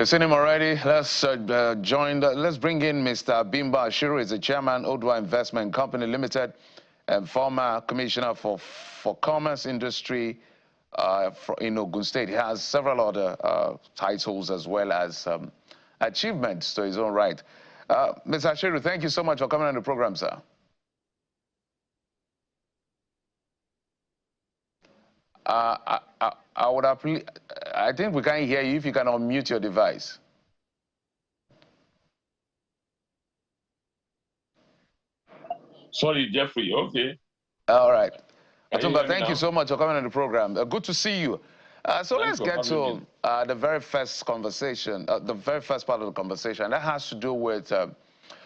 You've seen him already. Let's let's bring in Mr. Bimbo Ashiru. He's the chairman, Odwa Investment Company Limited, and former commissioner for commerce industry in Ogun State. He has several other titles as well as achievements to his own right. Mr. Ashiru, thank you so much for coming on the program, sir. I think we can't hear you if you can unmute your device. Sorry, Jeffrey. Okay. All right. Atumba, thank you so much for coming on the program. Good to see you. So let's get to the very first conversation, the very first part of the conversation. That has to do with,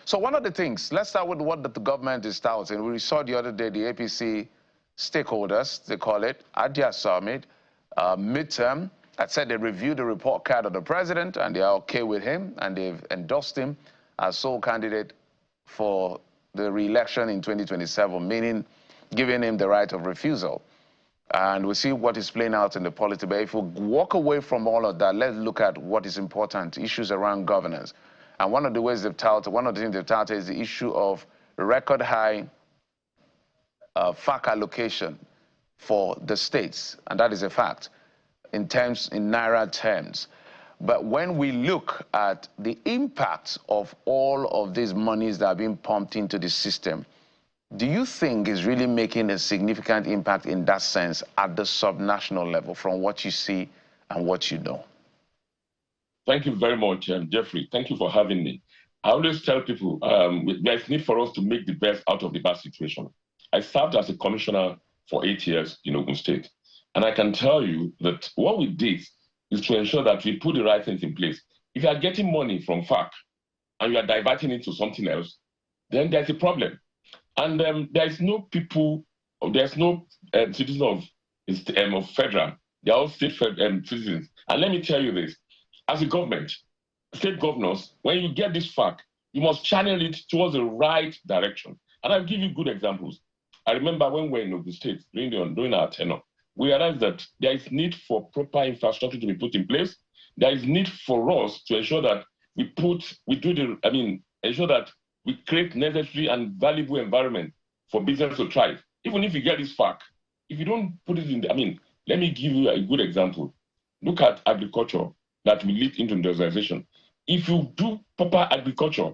so one of the things, let's start with what the government is touting. We saw the other day the APC stakeholders, they call it, at their summit, midterm, that said they reviewed the report card of the president and they are okay with him and they've endorsed him as sole candidate for the re-election in 2027, meaning giving him the right of refusal. And we see what is playing out in the politics. But if we walk away from all of that, let's look at what is important, issues around governance. And one of the ways they've touted, one of the things they've touted is the issue of record high FAC allocation for the states. And that is a fact in Naira terms. But when we look at the impact of all of these monies that are being pumped into the system, do you think is really making a significant impact in that sense at the subnational level from what you see and what you know? Thank you very much, Jeffrey. Thank you for having me. I always tell people there's need for us to make the best out of the bad situation. I served as a commissioner for 8 years in Ogun State. And I can tell you that what we did is to ensure that we put the right things in place. If you are getting money from FAC and you are diverting it to something else, then there's a problem. And there's no people, there's no citizen of federal, they're all state citizens. And let me tell you this, as a government, state governors, when you get this FAC, you must channel it towards the right direction. And I'll give you good examples. I remember when we were in Ogun State during our tenure, we realized that there is need for proper infrastructure to be put in place. There is need for us to ensure that ensure that we create necessary and valuable environment for business to thrive. Even if you get this FAC, if you don't put it in let me give you a good example. Look at agriculture that will lead into industrialization. If you do proper agriculture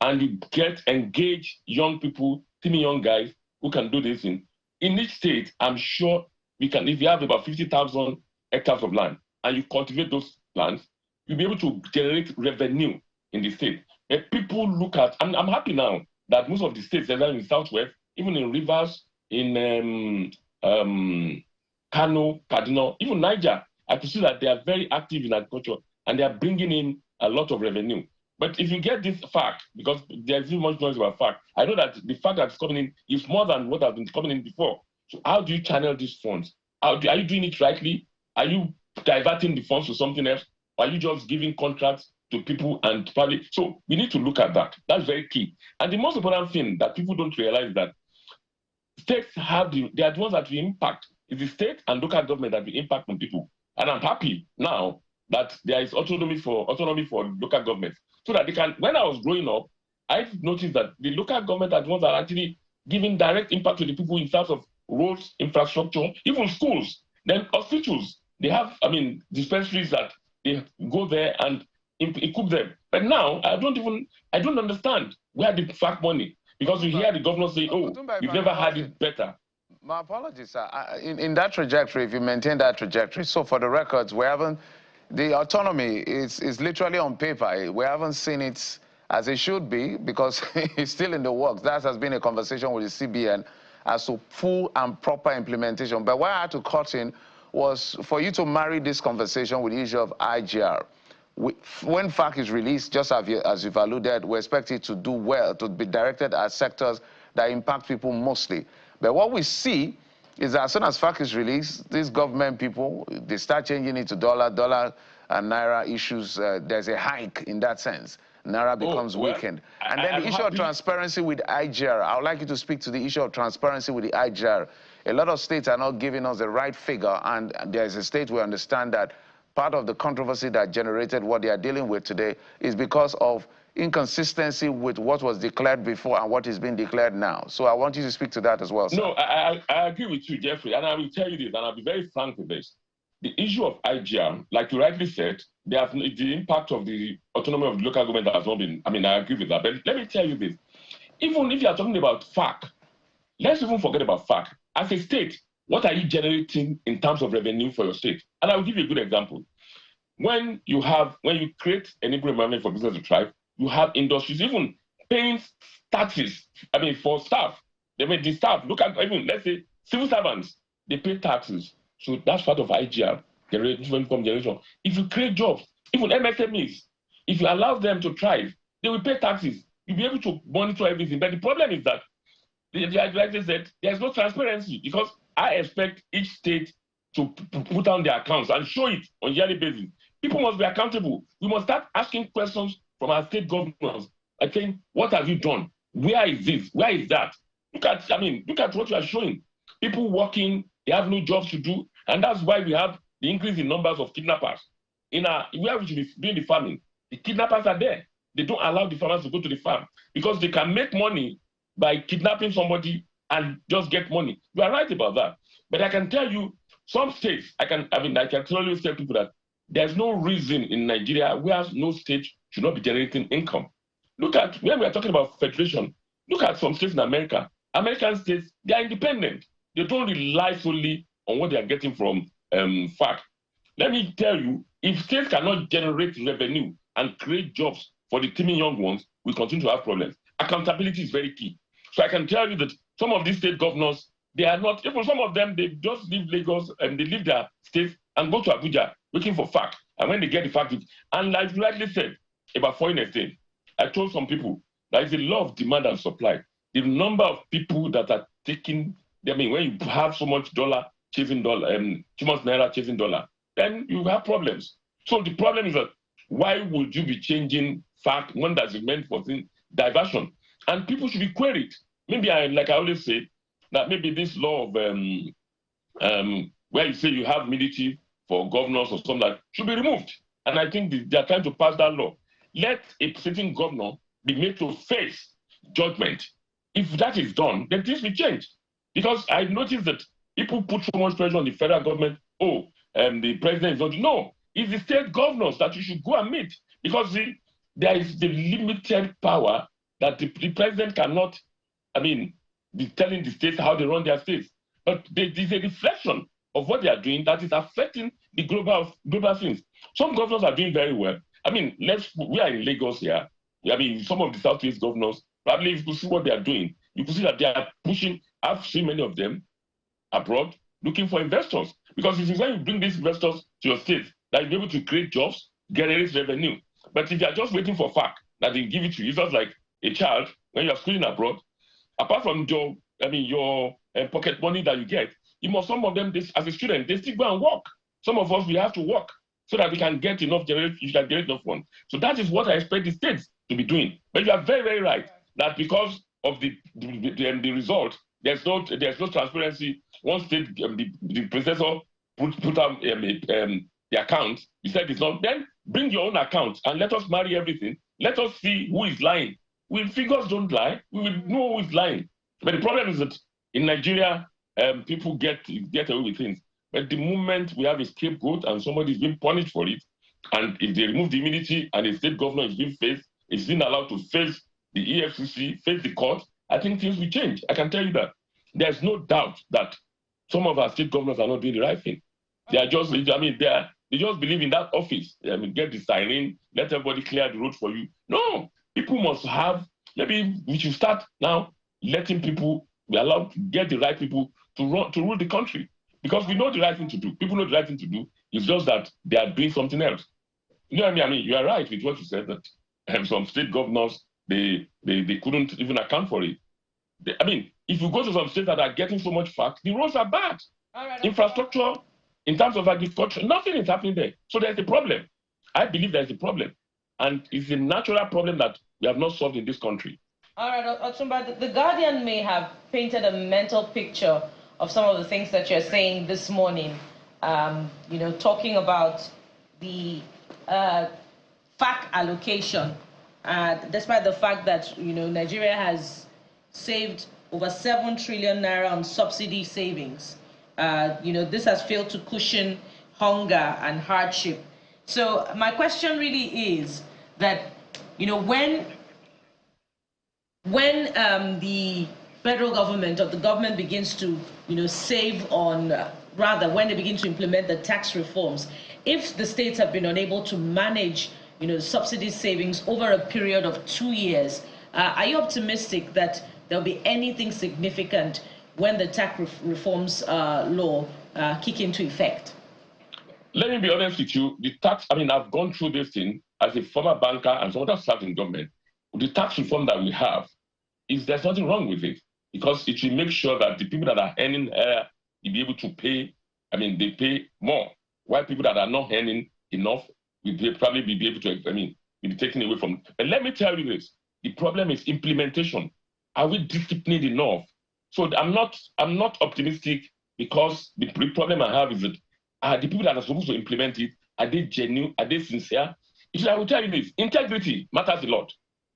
and you engage young people, young guys who can do this in each state, I'm sure we can, if you have about 50,000 hectares of land and you cultivate those lands, you'll be able to generate revenue in the state. If people look at, I'm happy now that most of the states, in the Southwest, even in Rivers, in Kano, Kaduna, even Niger, I can see that they are very active in agriculture and they are bringing in a lot of revenue. But if you get this fact, because there's too much noise about fact, I know that the fact that's coming in is more than what has been coming in before. So how do you channel these funds? Are you doing it rightly? Are you diverting the funds to something else? Or are you just giving contracts to people and probably? So we need to look at that. That's very key. And the most important thing that people don't realize is that states they are the ones that we impact. It's the state and local government that we impact on people. And I'm happy now that there is autonomy for local governments. So that they can, when I was growing up, I've noticed that the local government are the ones that are actually giving direct impact to the people in terms of roads, infrastructure, even schools, then hospitals. They have, dispensaries that they go there and equip them. But now, I don't understand where the FAC money, because you hear the governor say, oh, you've never had it better. My apologies, sir. In that trajectory, if you maintain that trajectory, so for the records, we haven't, the autonomy is literally on paper. We haven't seen it as it should be because it's still in the works. That has been a conversation with the CBN as to full and proper implementation. But why I had to cut in was for you to marry this conversation with the issue of IGR. When FAC is released, just as you've alluded, we expect it to do well, to be directed at sectors that impact people mostly. But what we see is that as soon as FAC is released, these government people, they start changing it to dollar and Naira issues. There's a hike in that sense. Naira becomes weakened. And then the issue of transparency with IGR. I would like you to speak to the issue of transparency with the IGR. A lot of states are not giving us the right figure, and there's a state we understand that part of the controversy that generated what they are dealing with today is because of inconsistency with what was declared before and what is being declared now. So I want you to speak to that as well, sir. No, I agree with you, Jeffrey, and I will tell you this, and I'll be very frank with this. The issue of IGR, like you rightly said, the impact of the autonomy of the local government has not been, I agree with that. But let me tell you this. Even if you are talking about FAC, let's even forget about FAC. As a state, what are you generating in terms of revenue for your state? And I will give you a good example. When you create an environment for business to thrive, you have industries even paying taxes, for staff. The staff, look at, let's say, civil servants, they pay taxes. So that's part of IGR, generation from generation. If you create jobs, even MSMEs, if you allow them to thrive, they will pay taxes. You'll be able to monitor everything. But the problem is that, like they said, there's no transparency because I expect each state to put on their accounts and show it on a yearly basis. People must be accountable. We must start asking questions from our state governors. Like saying, what have you done? Where is this? Where is that? Look at what you are showing. People working, they have no jobs to do, and that's why we have the increase in numbers of kidnappers. Where we should be doing the farming, the kidnappers are there. They don't allow the farmers to go to the farm because they can make money by kidnapping somebody and just get money. You are right about that. But I can tell you, some states, I can totally tell people that there's no reason in Nigeria where no state should not be generating income. Look at, when we are talking about federation, look at some states in America. American states, they are independent. They don't rely solely on what they are getting from FAC. Let me tell you, if states cannot generate revenue and create jobs for the teeming young ones, we continue to have problems. Accountability is very key. So I can tell you that some of these state governors, they are not, even some of them, they just leave Lagos and they leave their states and go to Abuja looking for FAC. And when they get the FAC, and like you rightly said about foreign exchange, I told some people there is a law of demand and supply. The number of people that are taking, when you have so much dollar chasing dollar, too much naira chasing dollar, then you have problems. So the problem is that why would you be changing FAC when that's meant for diversion? And people should be queried. Maybe like I always say, that maybe this law of where you say you have military for governors or something like should be removed. And I think they are trying to pass that law. Let a sitting governor be made to face judgment. If that is done, then things will change. Because I noticed that people put so much pressure on the federal government. The president is not. No, it's the state governors that you should go and meet. Because there is the limited power that the president cannot, be telling the states how they run their states. But there is a reflection of what they are doing that is affecting the global things. Some governors are doing very well. We are in Lagos here. Some of the Southeast governors, probably if you see what they are doing, you can see that they are pushing, I've seen many of them abroad, looking for investors. Because it is when you bring these investors to your state that you'll be able to create jobs, generate revenue. But if you are just waiting for FAC, that they give it to you, just like a child, when you are schooling abroad, apart from your pocket money that you get, some of them, as a student, they still go and work. Some of us, we have to work so that we can get enough generate enough funds. So that is what I expect the states to be doing. But you are very, very right that because of the result, there's no transparency. One state, the professor put out the account. He said it's not. Then bring your own account and let us marry everything. Let us see who is lying. Figures don't lie. We will know who is lying. But the problem is that in Nigeria, people get away with things. But the moment we have a scapegoat and somebody is being punished for it, and if they remove the immunity and the state governor is being allowed to face the EFCC, face the court, I think things will change. I can tell you that. There's no doubt that some of our state governors are not doing the right thing. They are just, they just believe in that office. Get the siren, let everybody clear the road for you. No, people must have, maybe we should start now letting people be allowed to get the right people to rule the country. Because we know the right thing to do. People know the right thing to do. It's just that they are doing something else. You know what I mean? You are right with what you said, that some state governors, they couldn't even account for it. If you go to some states that are getting so much FAC, the roads are bad. Right, infrastructure, in terms of agriculture, nothing is happening there. So there's a problem. I believe there's a problem. And it's a natural problem that we have not solved in this country. All right, Otumba, the Guardian may have painted a mental picture of some of the things that you're saying this morning, talking about the FAC allocation, despite the fact that Nigeria has saved over 7 trillion naira on subsidy savings. This has failed to cushion hunger and hardship. So my question really is that, when the federal government or the government begins to, save on, rather when they begin to implement the tax reforms, if the states have been unable to manage, subsidy savings over a period of 2 years, are you optimistic that there'll be anything significant when the tax reforms law kick into effect? Let me be honest with you. The tax, I've gone through this thing as a former banker and someone that served in government. The tax reform that we have, there's nothing wrong with it, because it will make sure that the people that are earning will be able to pay, they pay more, while people that are not earning enough will probably be able to, will be taken away from. But let me tell you this, the problem is implementation. Are we disciplined enough? So I'm not optimistic, because the problem I have is that the people that are supposed to implement it, are they genuine? Are they sincere? I will tell you this, integrity matters a lot.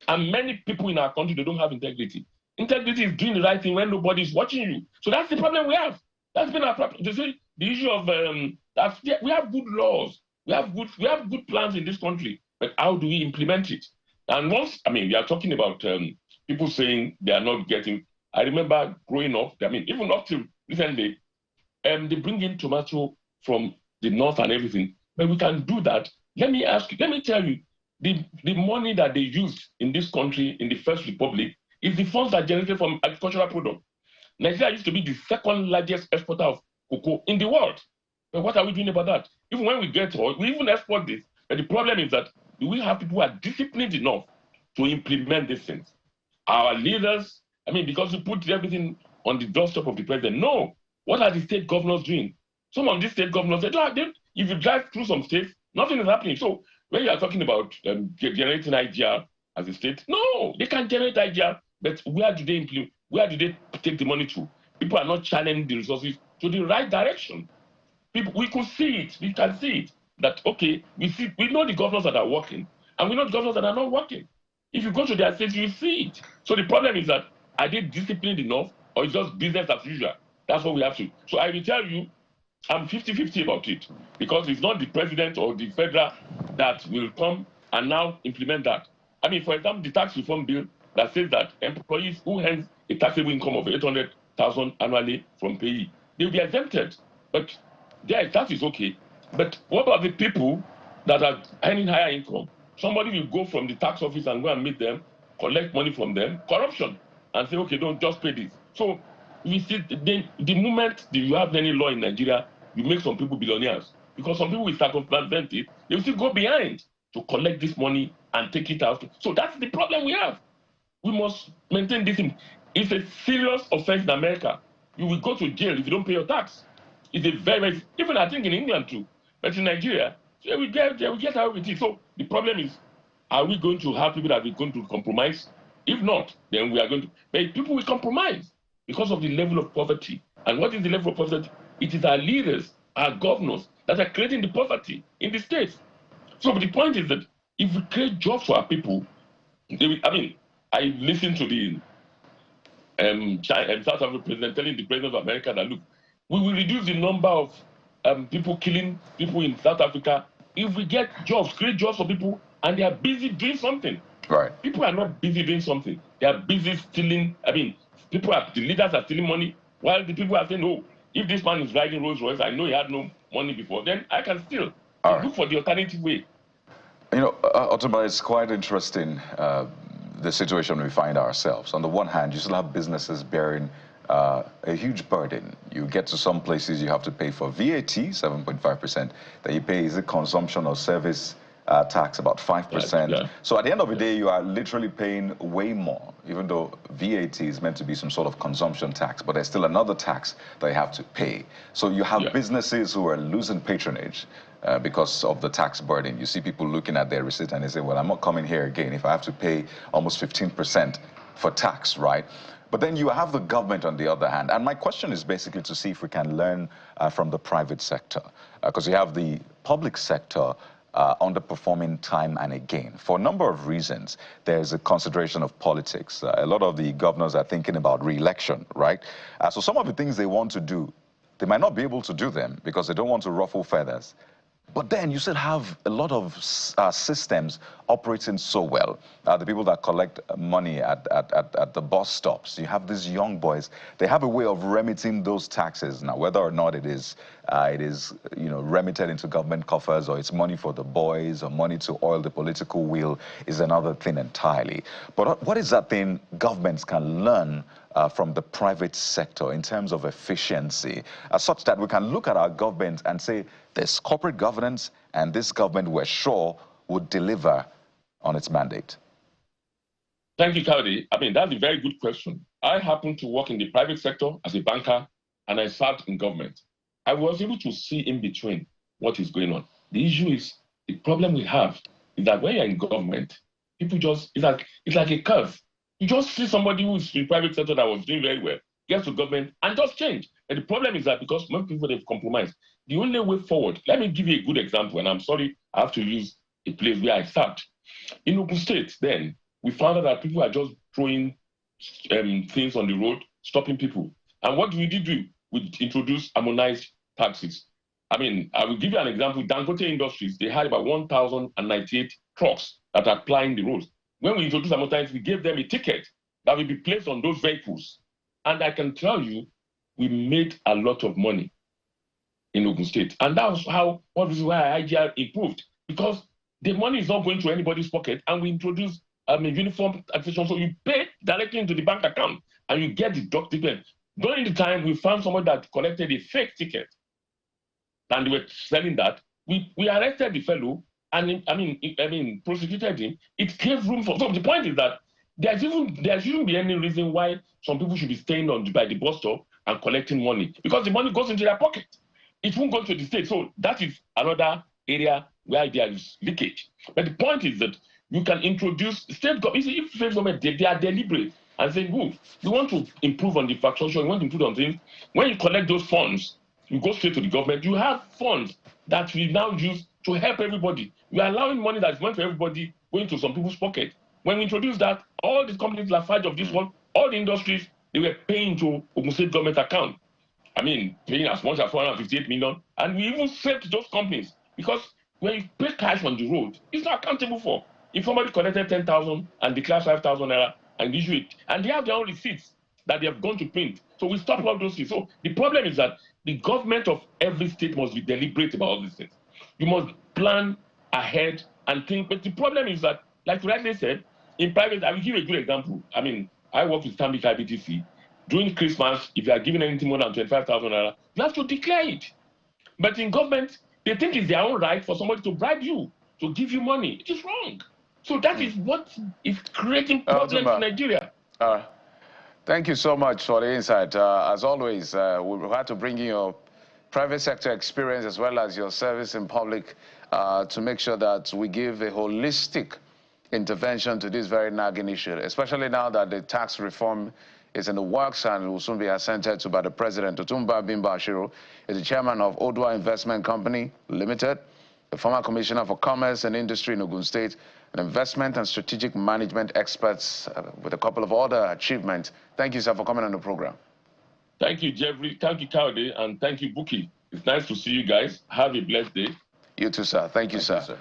And many people in our country, they don't have integrity. Integrity is doing the right thing when nobody is watching you. So that's the problem we have. That's been our problem. The issue of we have good laws, we have good plans in this country, but how do we implement it? And once, we are talking about people saying they are not getting. I remember growing up, even up to recently, they bring in tomato from the north and everything, but we can do that. Let me tell you, the money that they used in this country in the First Republic is the funds that generated from agricultural products. Nigeria used to be the second largest exporter of cocoa in the world. But what are we doing about that? Even when we get oil, we even export this. But the problem is that do we have people who are disciplined enough to implement these things? Our leaders, because we put everything on the doorstep of the president. No. What are the state governors doing? Some of these state governors, if you drive through some states, nothing is happening. So when you are talking about generating IGR as a state, no, they can generate IGR, but where do they implement? Where do they take the money to? People are not channeling the resources to the right direction. We could see it. We can see it. That, okay, we know the governors that are working, and we know the governors that are not working. If you go to their states, you see it. So the problem is that, are they disciplined enough, or it's just business as usual? That's what we have to. So I will tell you, I'm 50-50 about it, because it's not the president or the federal that will come and now implement that. For example, the tax reform bill that says that employees who earn a taxable income of 800,000 annually from payee, they'll be exempted. But that is okay. But what about the people that are earning higher income? Somebody will go from the tax office and go and meet them, collect money from them, corruption, and say, okay, don't just pay this. So we see the moment you have any law in Nigeria, you make some people billionaires, because some people will circumvent it. They will still go behind to collect this money and take it out. So that's the problem we have. We must maintain this. It's a serious offense in America. You will go to jail if you don't pay your tax. It's a very, even I think in England too. But in Nigeria, they will get away with it. So the problem is, are we going to have people that are going to compromise? If not, then we are going to. But people will compromise because of the level of poverty. And what is the level of poverty? It is our leaders, our governors, that are creating the poverty in the states. So the point is that if we create jobs for our people, I listened to the South African president telling the president of America that, look, we will reduce the number of people killing people in South Africa if we get jobs, create jobs for people, and they are busy doing something. Right. People are not busy doing something. They are busy stealing. The leaders are stealing money, while the people are saying, oh, if this man is riding Rolls Royce, I know he had no money before, then I can still look for the alternative way. Otumba, it's quite interesting, the situation we find ourselves. On the one hand, you still have businesses bearing a huge burden. You get to some places, you have to pay for VAT, 7.5%. That you pay, is it consumption or service tax, about 5%. Yeah. So at the end of the day, you are literally paying way more, even though VAT is meant to be some sort of consumption tax, but there's still another tax that you have to pay. So you have businesses who are losing patronage because of the tax burden. You see people looking at their receipt and they say, well, I'm not coming here again if I have to pay almost 15% for tax, right? But then you have the government on the other hand. And my question is basically to see if we can learn from the private sector. Because you have the public sector underperforming time and again. For a number of reasons, there's a consideration of politics. A lot of the governors are thinking about re-election, right? So some of the things they want to do, they might not be able to do them because they don't want to ruffle feathers. But then you still have a lot of systems operating so well. The people that collect money at the bus stops, you have these young boys. They have a way of remitting those taxes. Now, whether or not it is remitted into government coffers, or it's money for the boys, or money to oil the political wheel, is another thing entirely. But what is that thing governments can learn from the private sector in terms of efficiency, such that we can look at our government and say, there's corporate governance, and this government, we're sure, would deliver on its mandate? Thank you, Kaudi. I mean, that's a very good question. I happen to work in the private sector as a banker, and I served in government. I was able to see in between what is going on. The issue is, the problem we have is that when you're in government, people just, it's like a curve. You just see somebody who's in private sector that was doing very well, gets to government, and just change. And the problem is that because most people, they've compromised, the only way forward, let me give you a good example, and I'm sorry, I have to use a place where I start. In Ogun State, then, we found out that people are just throwing things on the road, stopping people. And what do? We introduced harmonized taxes. I mean, I will give you an example. Dangote Industries, they had about 1,098 trucks that are plying the roads. When we introduced harmonized, we gave them a ticket that will be placed on those vehicles. And I can tell you, we made a lot of money in Ogun State. And that was one reason why IGR improved, because the money is not going to anybody's pocket, and we introduced uniform taxation. So you pay directly into the bank account and you get deductible. During the time, we found someone that collected a fake ticket and they were selling that. We arrested the fellow and prosecuted him. It gave room for. So the point is that there shouldn't be any reason why some people should be staying by the bus stop and collecting money, because the money goes into their pocket. It won't go to the state. So that is another area where there is leakage. But the point is that you can introduce state government. If state government, they are deliberate and say, good, you want to improve on the infrastructure, you want to improve on things. When you collect those funds, you go straight to the government. You have funds that we now use to help everybody. We are allowing money that's meant for everybody going to some people's pocket. When we introduce that, all the companies Lafarge of this one, all the industries, they were paying to Ogun State government account. I mean, paying as much as 458 million. And we even saved those companies, because when you pay cash on the road, it's not accountable for. If somebody collected 10,000 and declared 5,000 naira and issue it, and they have their own receipts that they have gone to print. So we stop all those things. So the problem is that the government of every state must be deliberate about all these things. You must plan ahead and think. But the problem is that, like you rightly said, in private, I will give a good example. I mean, I work with Stanbic IBTC. During Christmas, if you are giving anything more than 25,000 naira, you have to declare it. But in government, they think it's their own right for somebody to bribe you, to give you money. It is wrong. So that is what is creating problems in Nigeria. Thank you so much for the insight. As always, we had to bring in your private sector experience as well as your service in public to make sure that we give a holistic intervention to this very nagging issue, especially now that the tax reform is in the works and will soon be assented to by the president. Bimbo Ashiru is the chairman of Odua Investment Company Limited, the former commissioner for commerce and industry in Ogun State, an investment and strategic management experts with a couple of other achievements. Thank you, sir, for coming on the program. Thank you, Jeffrey. Thank you, Kaudi, and thank you, Buki. It's nice to see you guys. Have a blessed day. You too, sir. Thank you, sir.